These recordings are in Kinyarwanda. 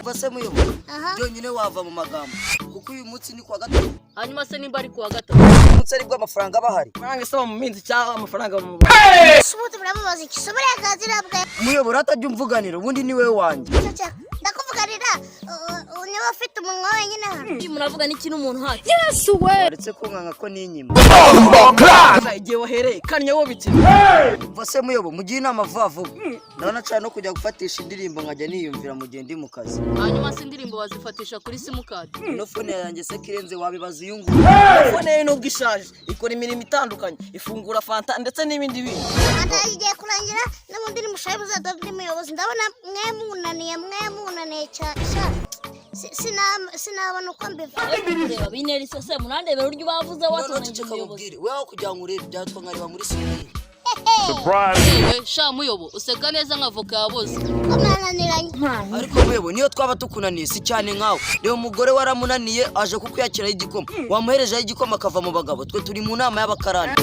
umva se muyobo byonyine wava mu magambo kuko uyu munsi ni kwa gatatu hanyuma se nimba ari kwa gatatu umunsi aribwo amafaranga bahari nange saba mu minsi cyangwa amafaranga mu subuti buramubaza iki sobora yakazira bwa muyobo ratajya umvuganira ubundi ni wewe wanjye ndakuvuganira niwe ufite umunwa wenyine hano muravuga n'iki n'umuntu hati Yesu we aretse ko nkanga ko ninyima igihe wahereye kanya wo biti umva se muyobo mugiye inama vuba vuba ndabona cyane no kujya gufatisha indirimbo nkajya niyumvira mu gihe ndi mu kazi hanyuma se indirimbo bazifatisha kuri simukadi ino fone yanjye se kirenze wabibaza uyu nguyu fone ye nubwo ishaje ikora imirimo itandukanye ifungura fanta ndetse n'ibindi bintu igiye kurangira n'ubundi ni mushaye muzadobye umuyobozi ndabona mwemunaniye cyane sinabona uko mbivuga binera isose munandebera uryo bavuze watonanye umuyobozi wewe kugira ngo urebe byatwa nkareba muri sinini surprise sha muyobo useka neza nk'avoka yaboze umunaniranye ariko muyobo niyo twaba tukunaniye si cyane nkawe rero umugore waramunaniye aje kukwiyakiraho igikoma wamuherejeho igikoma akava mu bagabo twe turi mu nama y'abakarani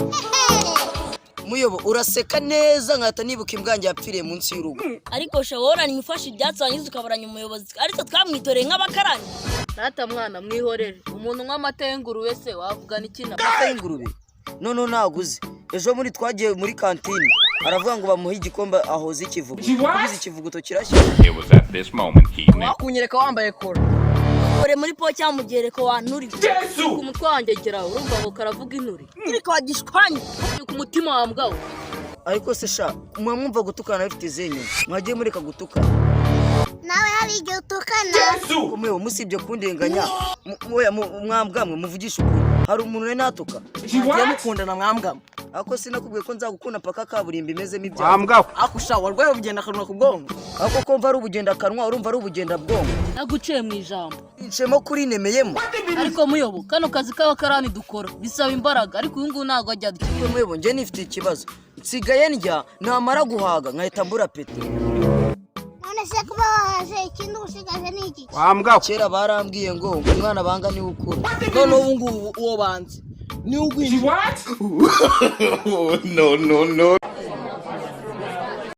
muyobo uraseka neza nkahita nibuka imbwange yapfiriye munsi y'urugo ariko shawora nimufashe ibyatsi wangize ukabaranya umuyobozi ariko twamwitoreye nk'abakarani data mwana mwihorere umuntu nk'amata y'ingurube se wavugana iki na amata y'ingurube none naguze ejo muri twagiye muri kantine aravuga ngo bamuhe igikomba ahoze ikivugo kubiza ikivuguto kirashya wakunyereka wambaye kora ore muri po cyangwa mugereko wanturi ku mutwe wanjye gera urumva ngo karavuga inturi ariko wagishwanye ku mutima wa mbwawe ariko se sha mwumva gutukana bifite izenyu mwagiye mureka gutukana nawe hari igihe utukana ko mwe musibye kundenganya mwambwamwe muvugisha ukuri hari umuntu we natuka ngiye mukundana mwambwamwe ako sinakubwiye ko nzagukunda paka kaburimbi imezemo ibyaha mwambwawe akusha warwaye ubugenda kanwa ku bwonko ako ko mva ari ubugenda kanwa urumva ari ubugenda bwonko naguciye mu ijambo ncemo kuri nemeyemo ariko muyobo kano kazi k'abakarani dukora bisaba imbaraga ariko uyu nguyu ntabwo ajya ko muyobo njye nifite ikibazo nsigaye ndya namara guhaga nkahita mbura peti none se kuba wahaje ikindi usigaje ni iki wambwa kera barambwiye ngo umwana banga ni ukuri none ubu ngubu uwo banze ni ugwinje no